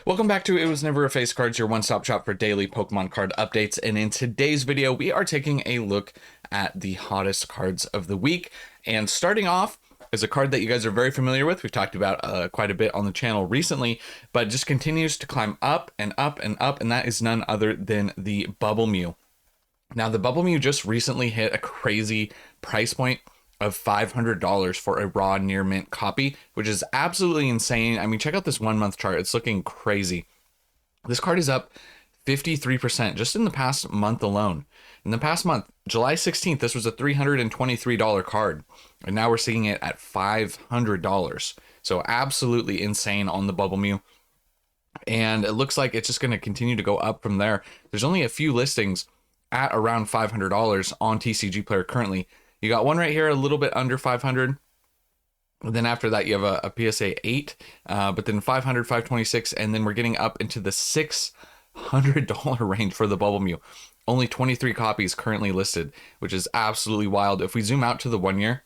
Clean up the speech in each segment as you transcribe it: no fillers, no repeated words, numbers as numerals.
Welcome back to It Was Never a Face Cards, your one-stop shop for daily Pokemon card updates. And in today's video, we are taking a look at the hottest cards of the week. And starting off is a card that you guys are very familiar with. We've talked about quite a bit on the channel recently, but just continues to climb up and up and up. And that is none other than the Bubble Mew. Now, the Bubble Mew just recently hit a crazy price point of $500 for a raw near mint copy, which is absolutely insane. I mean, check out this 1 month chart. It's looking crazy. This card is up 53% just in the past month alone. In the past month, July 16th, this was a $323 card, and now we're seeing it at $500. So absolutely insane on the Bubble Mew. And it looks like it's just going to continue to go up from there. There's only a few listings at around $500 on TCG Player currently. You got one right here, a little bit under 500. And then after that, you have a PSA 8, but then 500, 526, and then we're getting up into the $600 range for the Bubble Mew. Only 23 copies currently listed, which is absolutely wild. If we zoom out to the 1 year,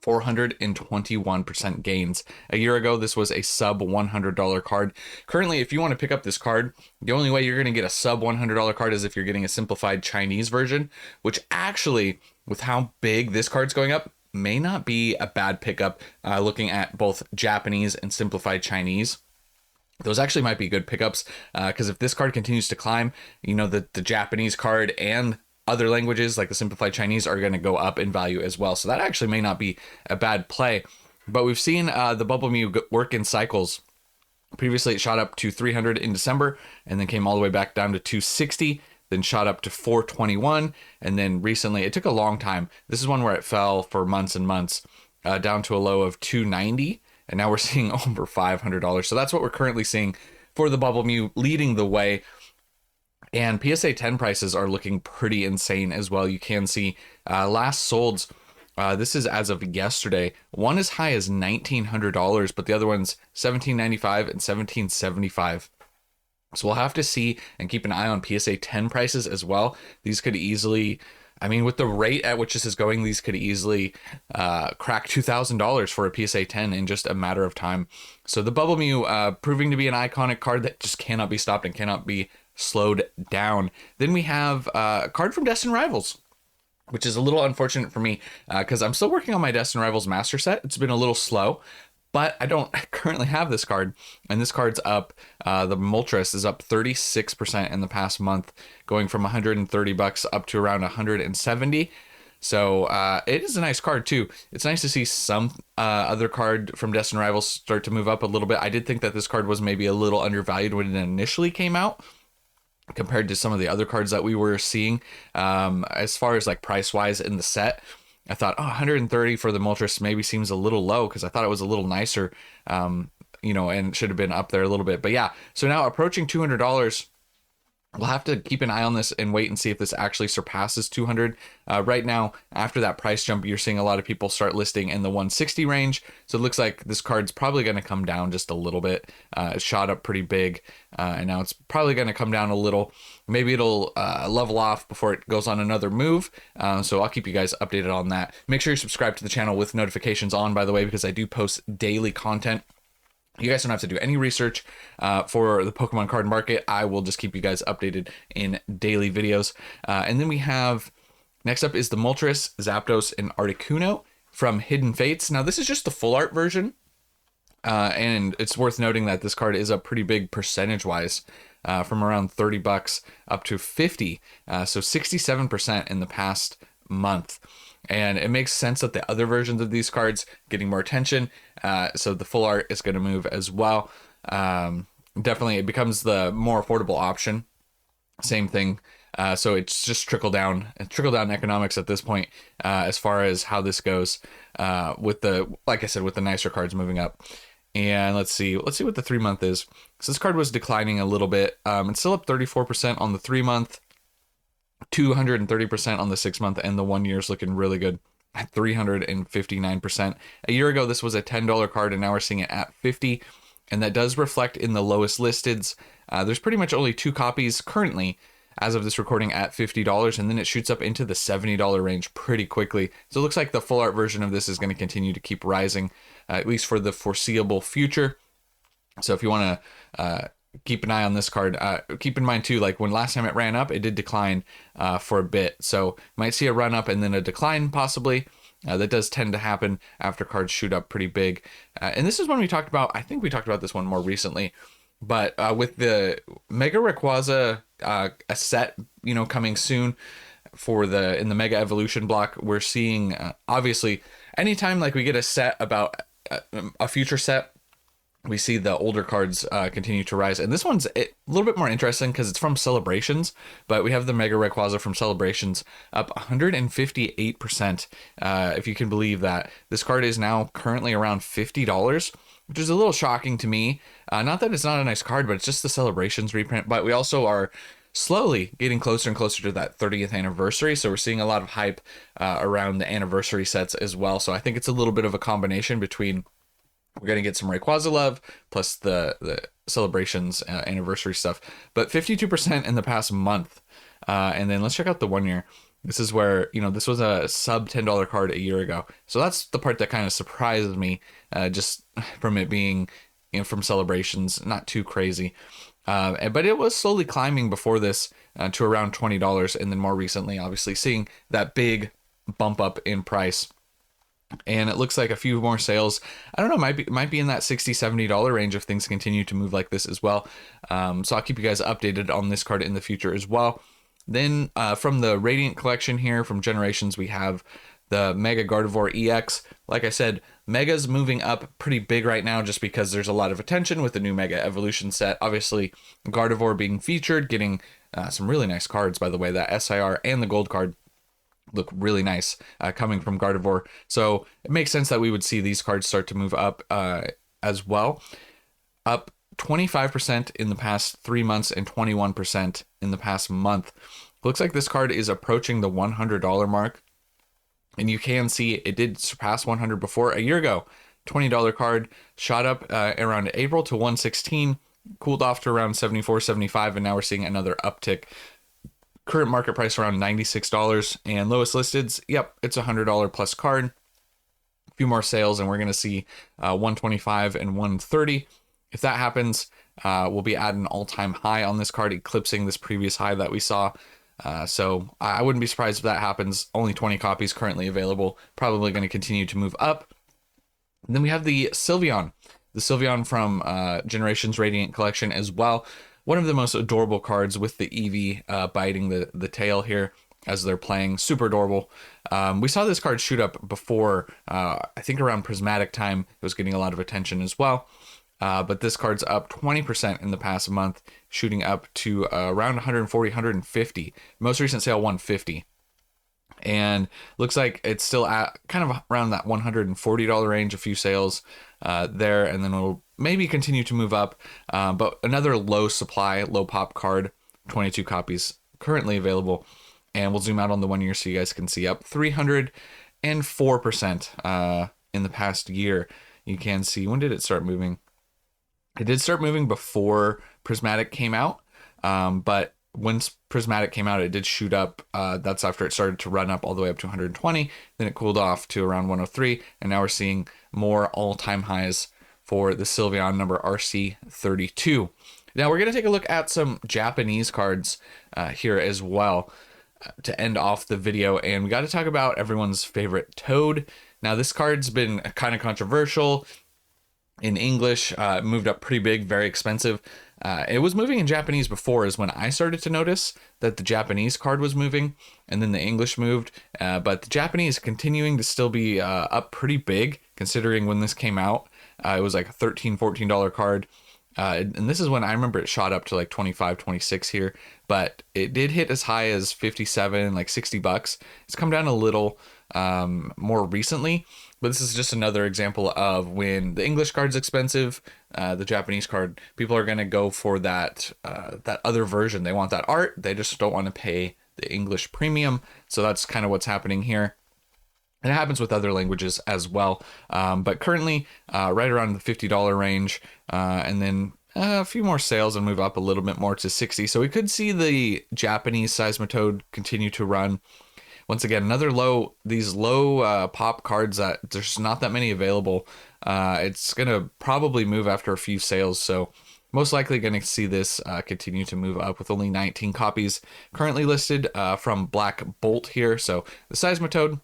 421% gains. A year ago, this was a sub $100 card. Currently, if you want to pick up this card, the only way you're going to get a sub $100 card is if you're getting a simplified Chinese version, which actually, with how big this card's going up, may not be a bad pickup. Looking at both Japanese and simplified Chinese, those actually might be good pickups, because if this card continues to climb, you know, the Japanese card and other languages like the simplified Chinese are going to go up in value as well. So that actually may not be a bad play. But we've seen the Bubble Mew work in cycles. Previously, it shot up to 300 in December and then came all the way back down to 260, then shot up to 421. And then recently, it took a long time. This is one where it fell for months and months, down to a low of 290. And now we're seeing over $500. So that's what we're currently seeing for the Bubble Mew, leading the way. And PSA 10 prices are looking pretty insane as well. You can see last solds, this is as of yesterday, one as high as $1,900, but the other one's $1,795 and $1,775. So we'll have to see and keep an eye on PSA 10 prices as well. These could easily, I mean, with the rate at which this is going, these could easily crack $2,000 for a PSA 10 in just a matter of time. So the Bubble Mew proving to be an iconic card that just cannot be stopped and cannot be slowed down. Then we have a card from Destined Rivals, which is a little unfortunate for me because I'm still working on my Destined Rivals master set. It's been a little slow, but I don't currently have this card, and this card's up. The Moltres is up 36% in the past month, going from $130 up to around $170. So it is a nice card too. It's nice to see some other card from Destined Rivals start to move up a little bit. I did think that this card was maybe a little undervalued when it initially came out, compared to some of the other cards that we were seeing. As far as like price wise in the set, I thought, oh, 130 for the Moltres maybe seems a little low, because I thought it was a little nicer, you know, and should have been up there a little bit. But yeah, so now approaching $200. We'll have to keep an eye on this and wait and see if this actually surpasses 200. Right now, after that price jump, you're seeing a lot of people start listing in the 160 range. So it looks like this card's probably going to come down just a little bit. It shot up pretty big, and now it's probably going to come down a little. Maybe it'll level off before it goes on another move. So I'll keep you guys updated on that. Make sure you subscribe to the channel with notifications on, by the way, because I do post daily content. You guys don't have to do any research for the Pokemon card market. I will just keep you guys updated in daily videos. And then we have, next up is the Moltres, Zapdos, and Articuno from Hidden Fates. Now, this is just the full art version. And it's worth noting that this card is up pretty big percentage-wise, from around $30 up to 50. So 67% in the past month. And it makes sense that the other versions of these cards getting more attention. So the full art is going to move as well. Definitely, it becomes the more affordable option. Same thing. So it's just trickle down economics at this point, as far as how this goes, with the, like I said, with the nicer cards moving up. And let's see what the 3 month is. So this card was declining a little bit. It's still up 34% on the 3 month. 230% on the 6 month, and the 1 year is looking really good at 359%. A year ago, this was a $10 card, and now we're seeing it at 50, and that does reflect in the lowest listeds. There's pretty much only 2 copies currently as of this recording at $50, and then it shoots up into the $70 range pretty quickly. So it looks like the full art version of this is going to continue to keep rising, at least for the foreseeable future. So if you want to keep an eye on this card. Keep in mind too, like when last time it ran up, it did decline for a bit. So might see a run up and then a decline possibly. That does tend to happen after cards shoot up pretty big. And this is one we talked about. I think we talked about this one more recently. But with the Mega Rayquaza a set, coming soon for in the Mega Evolution block, we're seeing obviously anytime like we get a set about a future set, we see the older cards continue to rise. And this one's a little bit more interesting because it's from Celebrations, but we have the Mega Rayquaza from Celebrations up 158%. If you can believe that. This card is now currently around $50, which is a little shocking to me. Not that it's not a nice card, but it's just the Celebrations reprint. But we also are slowly getting closer and closer to that 30th anniversary. So we're seeing a lot of hype around the anniversary sets as well. So I think it's a little bit of a combination between we're going to get some Rayquaza love plus the Celebrations anniversary stuff. But 52% in the past month. And then let's check out the 1 year. This is where, this was a sub $10 card a year ago. So that's the part that kind of surprised me, just from it being, from Celebrations, not too crazy. But it was slowly climbing before this to around $20. And then more recently, obviously, seeing that big bump up in price. And it looks like a few more sales. I don't know, might be in that $60-$70 range if things continue to move like this as well. So I'll keep you guys updated on this card in the future as well. Then from the Radiant collection here from Generations, we have the Mega Gardevoir EX. Like I said, Mega's moving up pretty big right now just because there's a lot of attention with the new Mega Evolution set. Obviously, Gardevoir being featured, getting some really nice cards, by the way. That SIR and the gold card look really nice coming from Gardevoir. So it makes sense that we would see these cards start to move up as well. Up 25% in the past 3 months and 21% in the past month. Looks like this card is approaching the $100 mark. And you can see it did surpass 100 before a year ago. $20 card shot up around April to 116, cooled off to around 74, 75, and now we're seeing another uptick. Current market price around $96, and lowest listeds, yep, it's a $100 plus card. A few more sales, and we're going to see 125 and 130. If that happens, we'll be at an all-time high on this card, eclipsing this previous high that we saw. So I wouldn't be surprised if that happens. Only 20 copies currently available. Probably going to continue to move up. And then we have the Sylveon from Generations Radiant Collection as well. One of the most adorable cards with the Eevee biting the tail here as they're playing. Super adorable. We saw this card shoot up before, I think around Prismatic time. It was getting a lot of attention as well. But this card's up 20% in the past month, shooting up to around 140, 150. Most recent sale, 150. And looks like it's still at kind of around that $140 range, a few sales there, and then it'll maybe continue to move up. But another low supply, low pop card, 22 copies currently available. And we'll zoom out on the 1 year so you guys can see up 304% in the past year. You can see, when did it start moving? It did start moving before Prismatic came out, but once Prismatic came out, it did shoot up. That's after it started to run up all the way up to 120. Then it cooled off to around 103, and now we're seeing more all-time highs for the Sylveon number RC32. Now we're going to take a look at some Japanese cards here as well to end off the video, and we got to talk about everyone's favorite Toad. Now this card's been kind of controversial. In English, moved up pretty big, very expensive. It was moving in Japanese before is when I started to notice that the Japanese card was moving, and then the English moved. But the Japanese continuing to still be up pretty big, considering when this came out, it was like a $13, $14 card. And this is when I remember it shot up to like 25, 26 here, but it did hit as high as 57, like $60. It's come down a little more recently. But this is just another example of when the English card's expensive, the Japanese card, people are going to go for that other version. They want that art. They just don't want to pay the English premium. So that's kind of what's happening here. And it happens with other languages as well. But currently, right around the $50 range. And then a few more sales and move up a little bit more to 60. So we could see the Japanese Seismitoad continue to run. Once again, these low pop cards that there's not that many available. It's going to probably move after a few sales. So most likely going to see this continue to move up with only 19 copies currently listed from Black Bolt here. So the Seismitoad,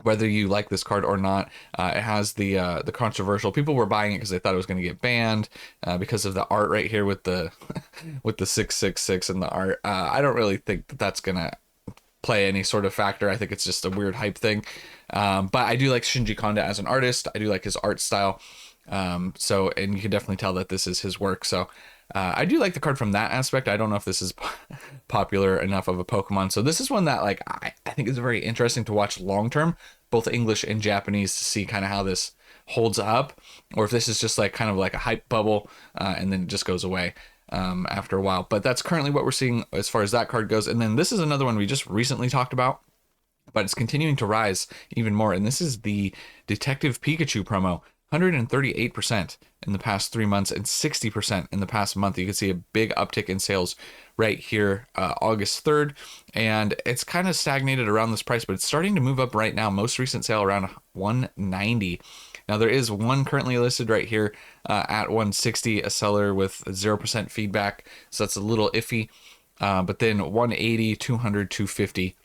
whether you like this card or not, it has the controversial. People were buying it because they thought it was going to get banned because of the art right here with the with the 666 and the art. I don't really think that that's gonna play any sort of factor. I think it's just a weird hype thing. But I do like Shinji Kanda as an artist. I do like his art style. So, and you can definitely tell that this is his work. So, I do like the card from that aspect. I don't know if this is popular enough of a Pokemon. So this is one that like I think is very interesting to watch long term, both English and Japanese, to see kind of how this holds up, or if this is just like kind of like a hype bubble and then it just goes away after a while. But that's currently what we're seeing as far as that card goes. And then this is another one we just recently talked about, but it's continuing to rise even more. And this is the Detective Pikachu promo. 138% in the past 3 months and 60% in the past month. You can see a big uptick in sales right here, August 3rd. And it's kind of stagnated around this price, but it's starting to move up right now. Most recent sale around 190. Now there is one currently listed right here at 160, a seller with 0% feedback. So that's a little iffy. But then 180, 200, 250.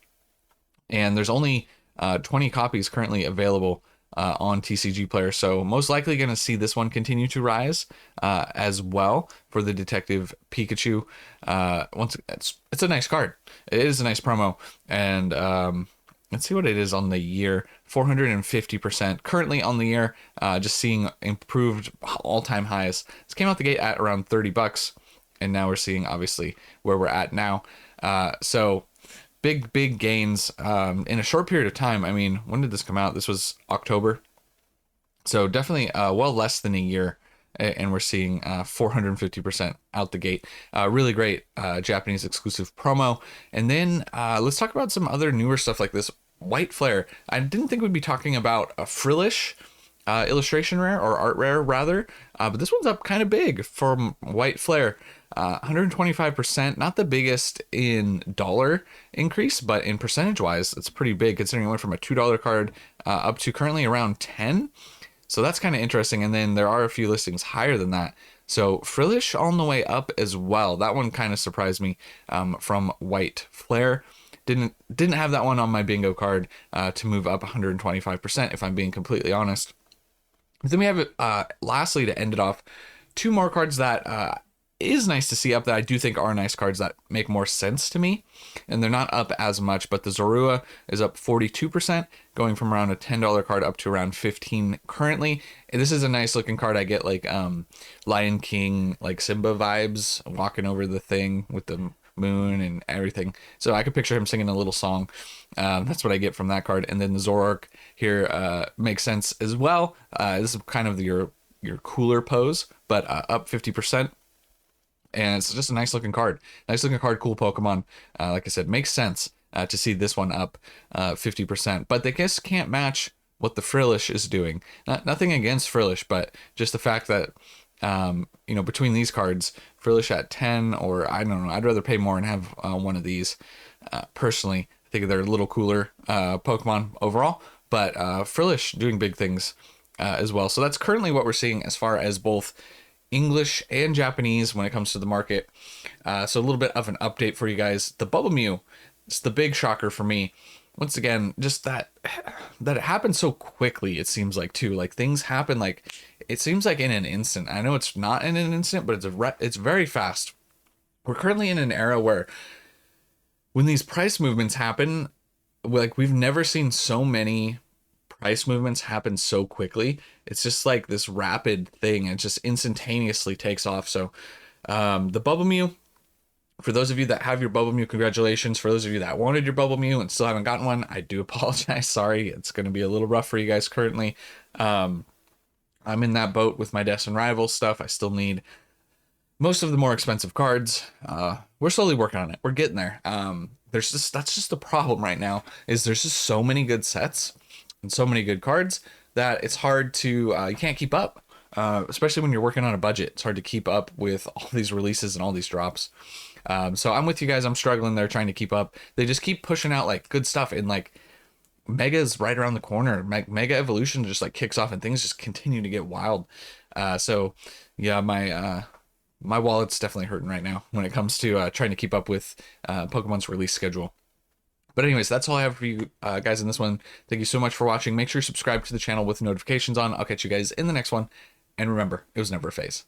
And there's only 20 copies currently available on TCG Player, so most likely going to see this one continue to rise as well for the Detective Pikachu. Once it's a nice card. It is a nice promo, and let's see what it is on the year. 450% currently on the year. Just seeing improved all-time highs. This came out the gate at around $30, and now we're seeing obviously where we're at now. So big gains in a short period of time. I mean, when did this come out? This was October. So definitely well less than a year. And we're seeing 450% out the gate. Really great Japanese exclusive promo. And then let's talk about some other newer stuff like this. White Flare. I didn't think we'd be talking about a Frillish illustration rare, or art rare rather. But this one's up kind of big from White Flare. 125%, not the biggest in dollar increase, but in percentage wise, it's pretty big considering it went from a $2 card up to currently around 10. So that's kind of interesting. And then there are a few listings higher than that. So Frillish on the way up as well. That one kind of surprised me from White Flare. Didn't have that one on my bingo card to move up 125%, if I'm being completely honest. But then we have lastly, to end it off, two more cards that is nice to see up, that I do think are nice cards that make more sense to me, and they're not up as much. But the Zorua is up 42%, going from around a $10 card up to around 15 currently. And this is a nice looking card. I get like Lion King, like Simba vibes, walking over the thing with the moon and everything. So I could picture him singing a little song. That's what I get from that card. And then the Zoroark here makes sense as well. This is kind of your cooler pose, but up 50%. And it's just a nice looking card. Nice looking card, cool Pokemon. Like I said, makes sense to see this one up 50%. But they just can't match what the Frillish is doing. Nothing against Frillish, but just the fact that, between these cards, Frillish at 10, or I don't know, I'd rather pay more and have one of these. Personally, I think they're a little cooler Pokemon overall. But Frillish doing big things as well. So that's currently what we're seeing as far as both English and Japanese when it comes to the market. So a little bit of an update for you guys. The Bubble Mew, it's the big shocker for me. Once again, just that it happened so quickly, it seems like, too. Like, things happen, like, it seems like in an instant. I know it's not in an instant, but it's very fast. We're currently in an era where when these price movements happen, like, we've never seen so many price movements happen so quickly. It's just like this rapid thing. It just instantaneously takes off. So the Bubble Mew, for those of you that have your Bubble Mew, congratulations. For those of you that wanted your Bubble Mew and still haven't gotten one, I do apologize. Sorry, it's going to be a little rough for you guys currently. I'm in that boat with my Deaths and Rivals stuff. I still need most of the more expensive cards. We're slowly working on it. We're getting there. That's just the problem right now, is there's just so many good sets and so many good cards that it's hard to, you can't keep up, especially when you're working on a budget. It's hard to keep up with all these releases and all these drops. So I'm with you guys. I'm struggling there trying to keep up. They just keep pushing out like good stuff, and like Mega's right around the corner. Mega Evolution just like kicks off and things just continue to get wild. So yeah, my my wallet's definitely hurting right now when it comes to trying to keep up with Pokemon's release schedule. But anyways, that's all I have for you guys in this one. Thank you so much for watching. Make sure you subscribe to the channel with notifications on. I'll catch you guys in the next one. And remember, it was never a phase.